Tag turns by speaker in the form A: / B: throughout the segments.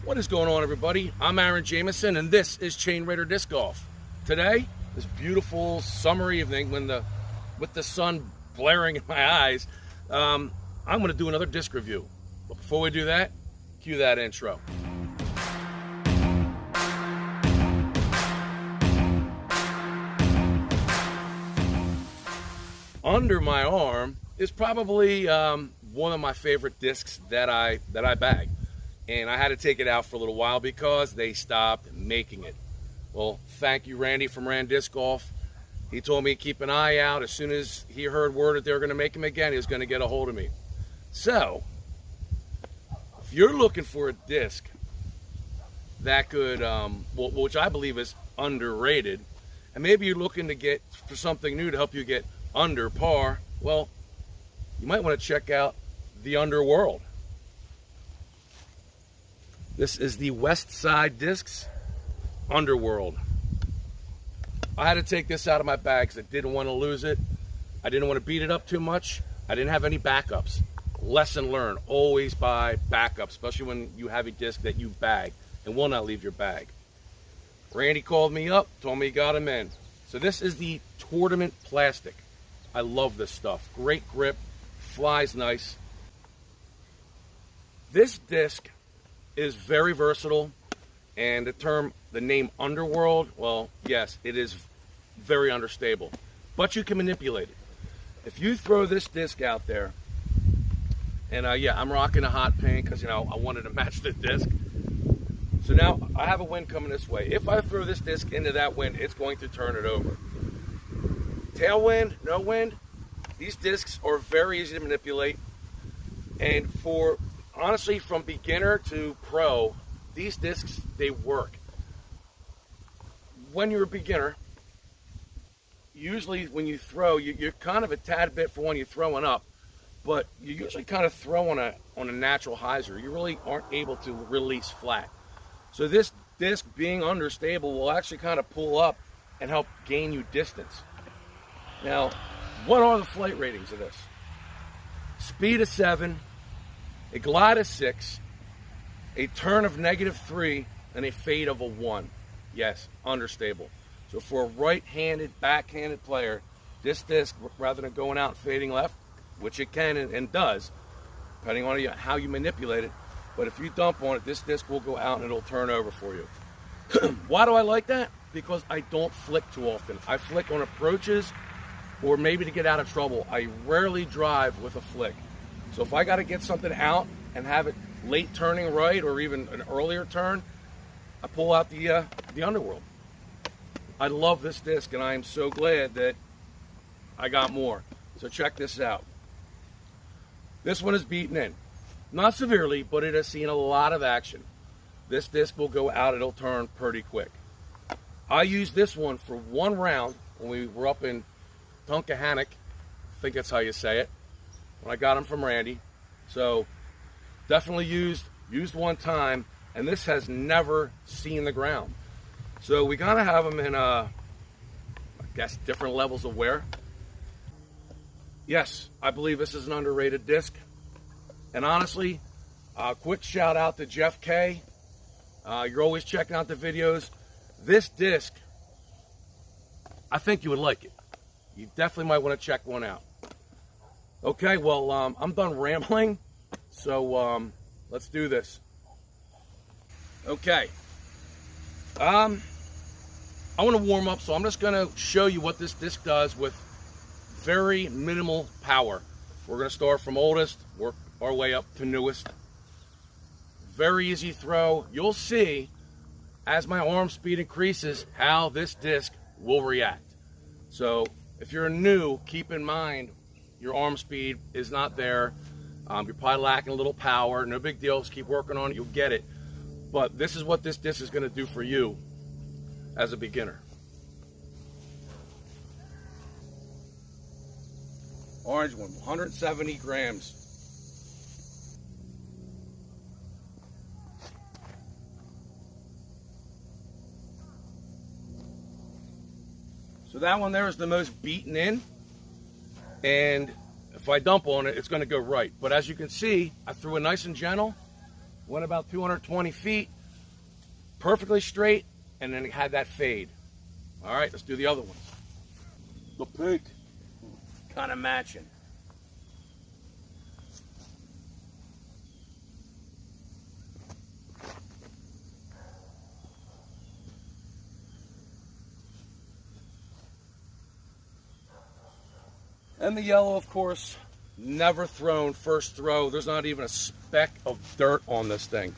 A: What is going on, everybody? I'm Aaron Jameson, and this is Chain Raider Disc Golf. Today, this beautiful summer evening, with the sun blaring in my eyes, I'm going to do another disc review. But before we do that, cue that intro. Under my arm is probably one of my favorite discs that I bag. And I had to take it out for a little while because they stopped making it. Well, thank you, Randy from Rand Disc Golf. He told me to keep an eye out. As soon as he heard word that they were going to make them again, he was going to get a hold of me. So, if you're looking for a disc that could, which I believe is underrated, and maybe you're looking to get for something new to help you get under par, well, you might want to check out the Underworld. This is the Westside Discs Underworld. I had to take this out of my bag because I didn't want to lose it. I didn't want to beat it up too much. I didn't have any backups. Lesson learned, always buy backups, especially when you have a disc that you bag and will not leave your bag. Randy called me up, told me he got him in. So this is the tournament plastic. I love this stuff. Great grip, flies nice. This disc is very versatile, and the name Underworld, well, yes, it is very understable, but you can manipulate it. If you throw this disc out there, and yeah, I'm rocking a hot pink because, I wanted to match the disc. So now I have a wind coming this way. If I throw this disc into that wind, it's going to turn it over. Tailwind, no wind, these discs are very easy to manipulate, and honestly, from beginner to pro, these discs, they work. When you're a beginner, usually when you throw, you're kind of a tad bit for when you're throwing up, but you usually kind of throw on a natural hyzer. You really aren't able to release flat. So this disc being understable will actually kind of pull up and help gain you distance. Now, what are the flight ratings of this? Speed of 7, a glide of 6, a turn of -3, and a fade of a 1. Yes, understable. So for a right-handed, backhanded player, this disc, rather than going out and fading left, which it can and does, depending on how you manipulate it, but if you dump on it, this disc will go out and it'll turn over for you. Why do I like that? Because I don't flick too often. I flick on approaches or maybe to get out of trouble. I rarely drive with a flick. So if I got to get something out and have it late turning right or even an earlier turn, I pull out the Underworld. I love this disc, and I am so glad that I got more. So check this out. This one is beaten in. Not severely, but it has seen a lot of action. This disc will go out, it'll turn pretty quick. I used this one for one round when we were up in Tunkhannock, I think that's how you say it, when I got them from Randy. So definitely used one time, and this has never seen the ground. So we gotta have them in I guess different levels of wear. Yes, I believe this is an underrated disc. And honestly, quick shout out to Jeff K. You're always checking out the videos. This disc, I think you would like it. You definitely might want to check one out. Okay, well, I'm done rambling, so let's do this. Okay. I want to warm up, so I'm just going to show you what this disc does with very minimal power. We're going to start from oldest, work our way up to newest. Very easy throw. You'll see, as my arm speed increases, how this disc will react. So if you're new, keep in mind your arm speed is not there. You're probably lacking a little power. No big deal. Just keep working on it. You'll get it. But this is what this disc is going to do for you as a beginner. Orange one, 170 grams. So that one there is the most beaten in, and if I dump on it, it's going to go right. But as you can see, I threw it nice and gentle, went about 220 feet, perfectly straight, and then it had that fade. All right, let's do the other ones. The pink, kind of matching. And the yellow, of course, never thrown first throw. There's not even a speck of dirt on this thing.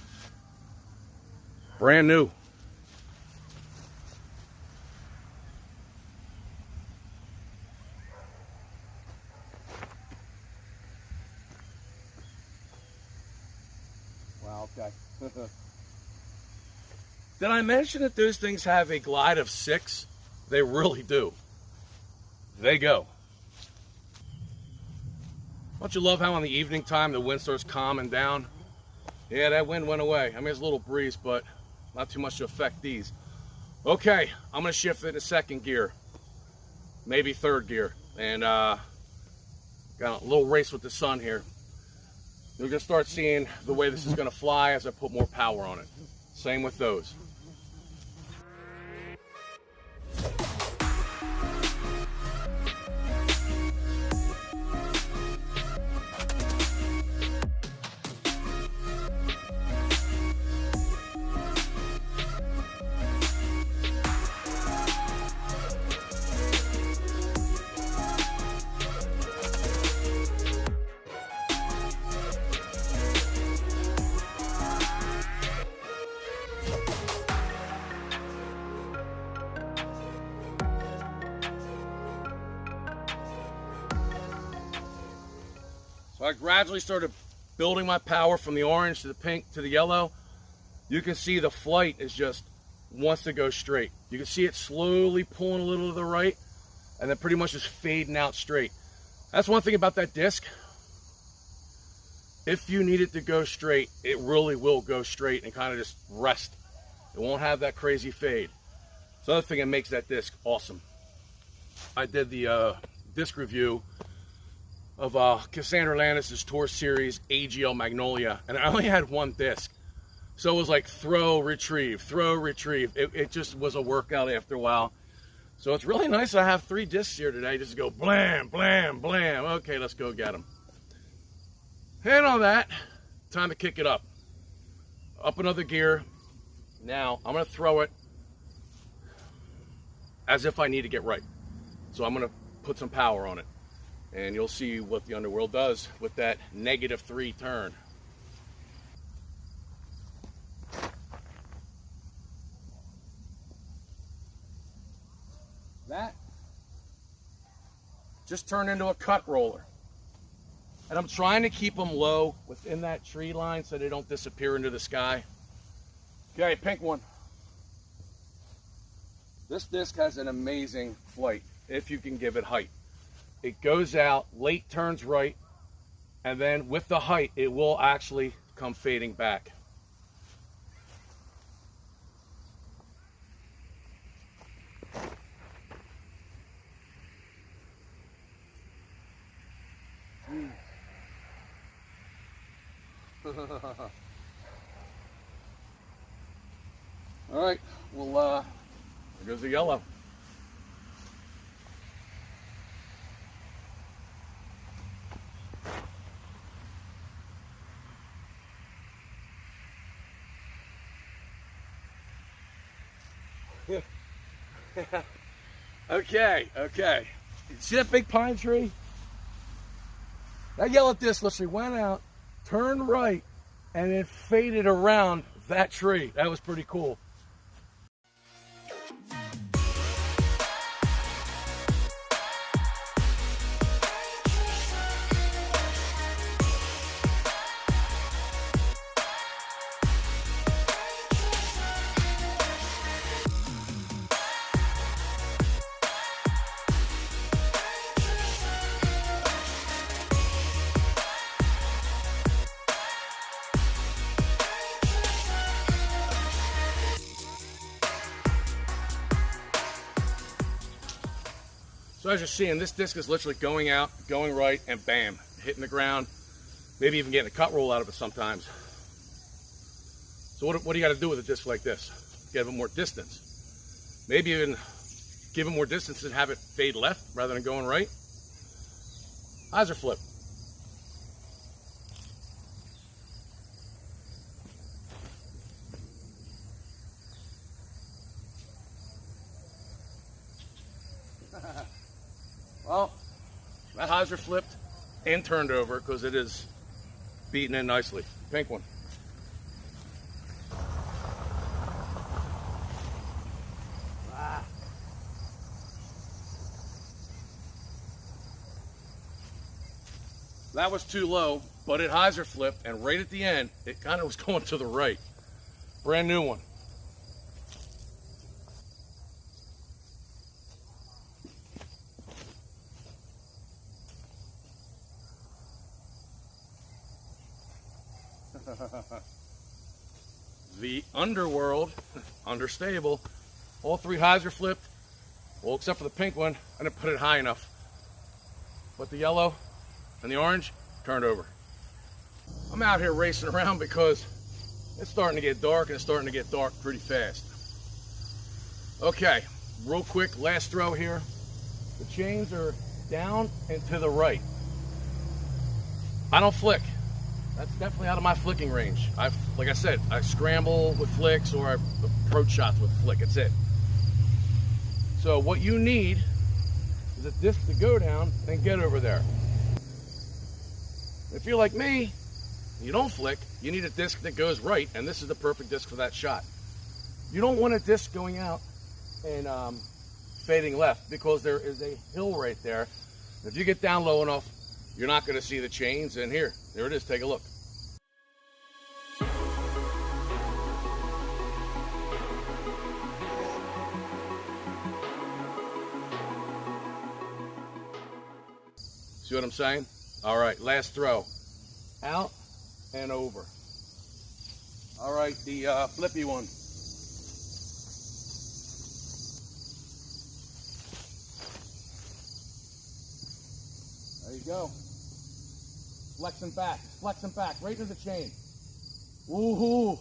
A: Brand new. Wow, okay. Did I mention that those things have a glide of 6? They really do. They go. Don't you love how in the evening time the wind starts calming down? Yeah, that wind went away. I mean, it's a little breeze, but not too much to affect these. Okay, I'm gonna shift it to second gear, maybe third gear, and got a little race with the sun here. You're gonna start seeing the way this is gonna fly as I put more power on it. Same with those. So I gradually started building my power from the orange to the pink to the yellow. You can see the flight is just wants to go straight. You can see it slowly pulling a little to the right and then pretty much just fading out straight. That's one thing about that disc. If you need it to go straight, it really will go straight and kind of just rest. It won't have that crazy fade. It's another thing that makes that disc awesome. I did the disc review of Cassandra Landis' tour series AGL Magnolia, and I only had one disc. So it was like throw, retrieve, throw, retrieve. It just was a workout after a while. So it's really nice I have 3 discs here today. Just go blam, blam, blam. Okay, let's go get them. And on that, time to kick it up. Up another gear. Now I'm gonna throw it as if I need to get right. So I'm gonna put some power on it. And you'll see what the Underworld does with that -3 turn. That just turned into a cut roller. And I'm trying to keep them low within that tree line so they don't disappear into the sky. Okay, pink one. This disc has an amazing flight if you can give it height. It goes out, late turns right, and then with the height, it will actually come fading back. All right, well, there goes the yellow. Okay. See that big pine tree? That yellow disc literally went out, turned right, and it faded around that tree. That was pretty cool. So as you're seeing, this disc is literally going out, going right, and bam, hitting the ground. Maybe even getting a cut roll out of it sometimes. So what do you got to do with a disc like this? Give it more distance. Maybe even give it more distance and have it fade left rather than going right. Hyzer flip. Well, that hyzer flipped and turned over because it is beating in nicely. Pink one. That was too low, but it hyzer flipped, and right at the end, it kind of was going to the right. Brand new one. The Underworld, understable. All three hyzer flipped, well, except for the pink one. I didn't put it high enough. But the yellow and the orange turned over. I'm out here racing around because it's starting to get dark, and it's starting to get dark pretty fast. Okay, real quick, last throw here. The chains are down and to the right. I don't flick. That's definitely out of my flicking range. Like I said, I scramble with flicks or I approach shots with flick. It's it. So what you need is a disc to go down and get over there. If you're like me, you don't flick, you need a disc that goes right, and this is the perfect disc for that shot. You don't want a disc going out and fading left because there is a hill right there. If you get down low enough, you're not going to see the chains, and here, there it is, take a look. See what I'm saying? All right, last throw. Out and over. All right, the flippy one. There you go. Flexing back, right to the chain. Woohoo!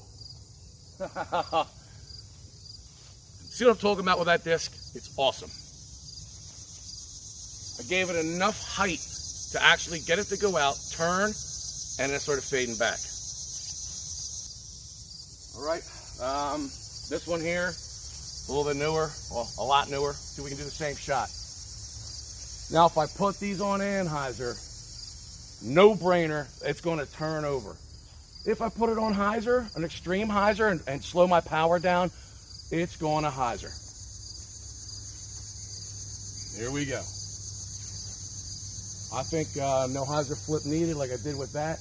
A: See what I'm talking about with that disc? It's awesome. I gave it enough height to actually get it to go out, turn, and then sort of fading back. All right, this one here, a little bit newer, well, a lot newer. See if we can do the same shot. Now, if I put these on anhyzer, no brainer, it's going to turn over. If I put it on hyzer, an extreme hyzer, and slow my power down, it's going to hyzer. Here we go. I think no hyzer flip needed like I did with that.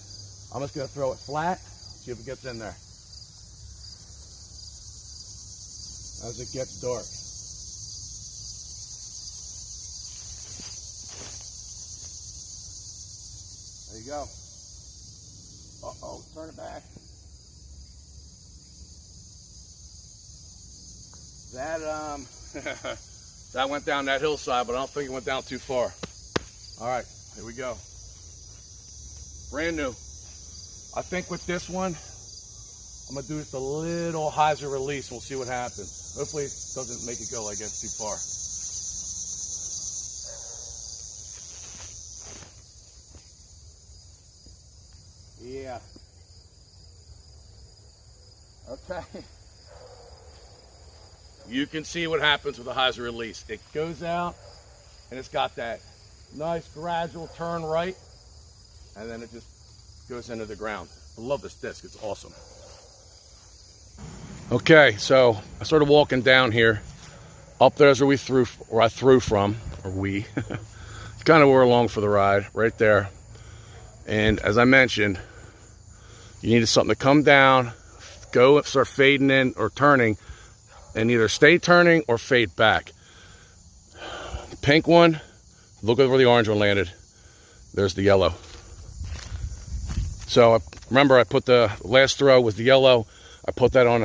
A: I'm just going to throw it flat, see if it gets in there. As it gets dark. There you go. Uh-oh, turn it back. That, that went down that hillside, but I don't think it went down too far. All right, here we go. Brand new. I think with this one, I'm gonna do just a little hyzer release. We'll see what happens. Hopefully it doesn't make it go, I guess, too far. Yeah. Okay. You can see what happens with a hyzer release. It goes out, and it's got that nice gradual turn right, and then it just goes into the ground. I love this disc. It's awesome. Okay, so I started walking down here. Up there's where I threw from, or we. Kind of were along for the ride, right there. And as I mentioned, you needed something to come down, go start fading in or turning, and either stay turning or fade back. Pink one, look at where the orange one landed. There's the yellow. So remember, I put the last throw with the yellow. I put that on,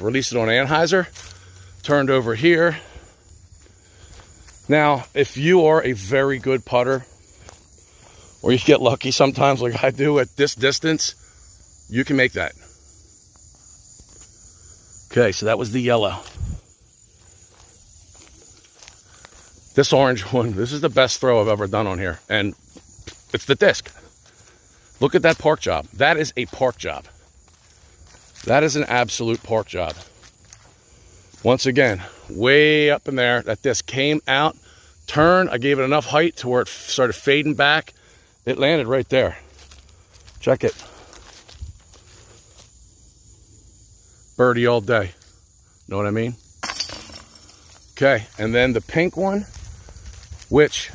A: released it on anhyzer, turned over here. Now, if you are a very good putter, or you get lucky sometimes like I do at this distance, you can make that. Okay, so that was the yellow. This orange one, this is the best throw I've ever done on here. And it's the disc. Look at that park job. That is a park job. That is an absolute park job. Once again, way up in there, that disc came out, turned, I gave it enough height to where it started fading back. It landed right there. Check it. Birdie all day. Know what I mean? Okay, and then the pink one, which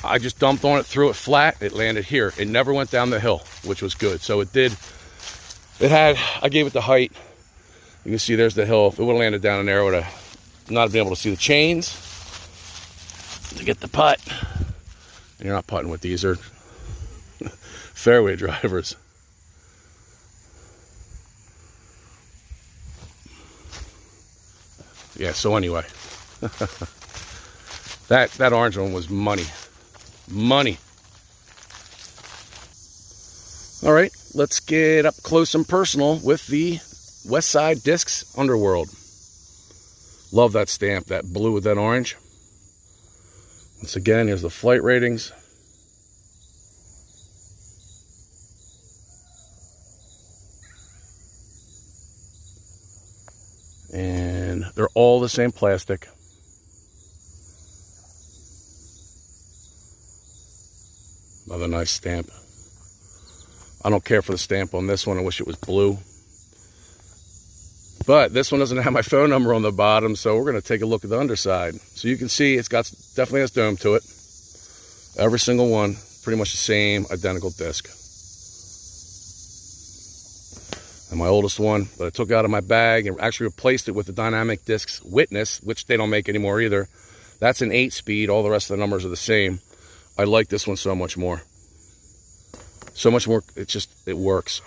A: I just dumped on it, threw it flat, it landed here. It never went down the hill, which was good. So it did, I gave it the height. You can see there's the hill. If it would have landed down in there, I would have not been able to see the chains to get the putt. And you're not putting with these, they're fairway drivers. Yeah, so anyway, that orange one was money. Money. All right, let's get up close and personal with the Westside Discs Underworld. Love that stamp, that blue with that orange. Once again, here's the flight ratings. And they're all the same plastic. Another nice stamp. I don't care for the stamp on this one. I wish it was blue. But this one doesn't have my phone number on the bottom, so we're going to take a look at the underside. So you can see it's got definitely has dome to it. Every single one, pretty much the same identical disc. And my oldest one that I took out of my bag and actually replaced it with the Dynamic Discs Witness, which they don't make anymore either. That's an 8-speed. All the rest of the numbers are the same. I like this one so much more. So much more, it works.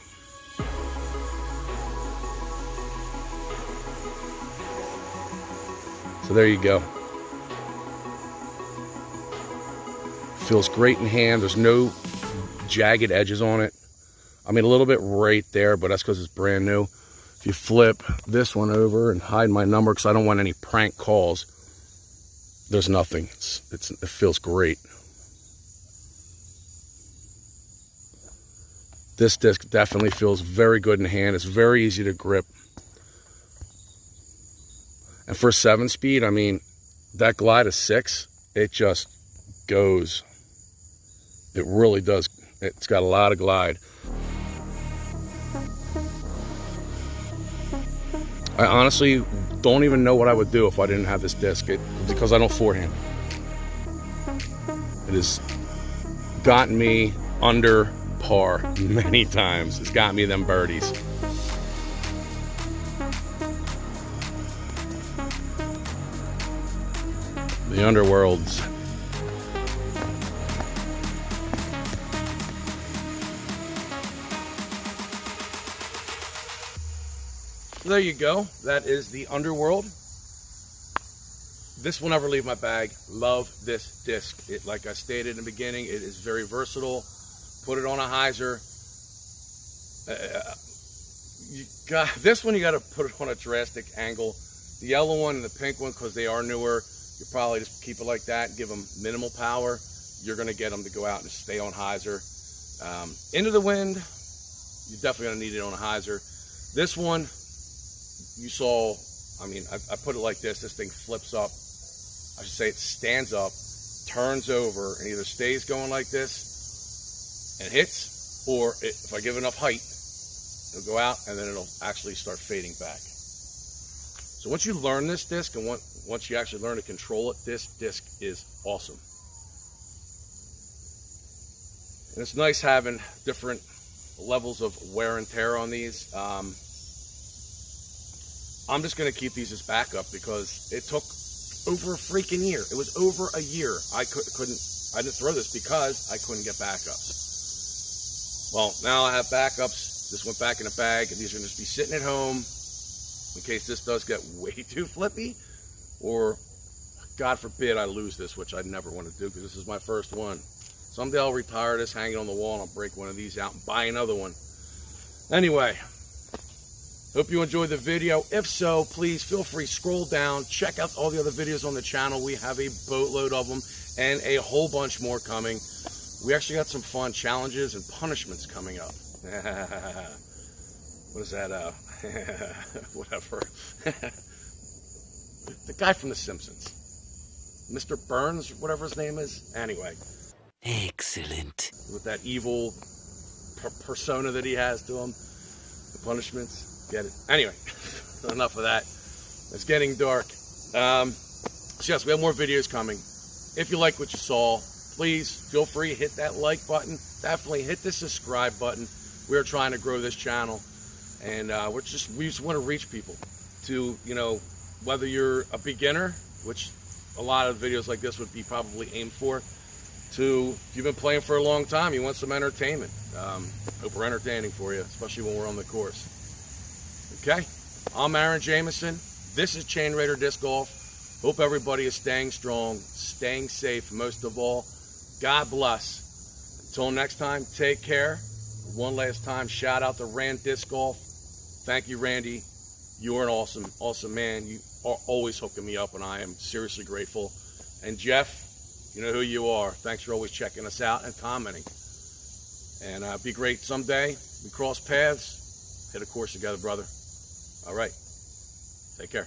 A: So there you go. Feels great in hand. There's no jagged edges on it. I mean, a little bit right there, but that's because it's brand new. If you flip this one over and hide my number, because I don't want any prank calls, there's nothing. It feels great. This disc definitely feels very good in hand. It's very easy to grip. And for a 7-speed, I mean, that glide is 6. It just goes. It really does. It's got a lot of glide. I honestly don't even know what I would do if I didn't have this disc, because I don't forehand. It has gotten me under par many times. It's got me them birdies. The Underworlds. There you go. That is the Underworld. This will never leave my bag. Love this disc. It, like I stated in the beginning, it is very versatile. Put it on a hyzer. This one you got to put it on a drastic angle. The yellow one and the pink one, because they are newer, you probably just keep it like that and give them minimal power. You're going to get them to go out and stay on hyzer. Into the wind, you're definitely going to need it on a hyzer. This one, you saw, I mean, I put it like this. This thing flips up. I should say it stands up, turns over, and either stays going like this and hits, or if I give enough height, it'll go out and then it'll actually start fading back. So once you learn this disc and once you actually learn to control it, this disc is awesome. And it's nice having different levels of wear and tear on these. I'm just going to keep these as backup because it took over a freaking year. It was over a year. I didn't throw this because I couldn't get backups. Well, now I have backups. This went back in a bag, and these are going to just be sitting at home in case this does get way too flippy, or God forbid I lose this, which I never want to do because this is my first one. Someday I'll retire this, hang it on the wall, and I'll break one of these out and buy another one. Anyway, Hope you enjoyed the video. If so, please feel free, scroll down, check out all the other videos on the channel. We have a boatload of them and a whole bunch more coming. We actually got some fun challenges and punishments coming up. What is that? Whatever. The guy from The Simpsons. Mr. Burns, whatever his name is. Anyway.
B: Excellent.
A: With that evil persona that he has to him. The punishments. Get it. Anyway. Enough of that. It's getting dark. So yes, we have more videos coming. If you like what you saw, please feel free to hit that like button. Definitely hit the subscribe button. We are trying to grow this channel. And we just want to reach people to, you know, whether you're a beginner, which a lot of videos like this would be probably aimed for, to if you've been playing for a long time, you want some entertainment. Hope we're entertaining for you, especially when we're on the course. Okay, I'm Aaron Jameson. This is Chain Raider Disc Golf. Hope everybody is staying strong, staying safe, most of all. God bless. Until next time, take care. One last time, shout out to Rand Disc Golf. Thank you, Randy. You are an awesome man. You are always hooking me up, and I am seriously grateful. And Jeff, you know who you are. Thanks for always checking us out and commenting. And be great someday. We cross paths. Hit a course together, brother. All right. Take care.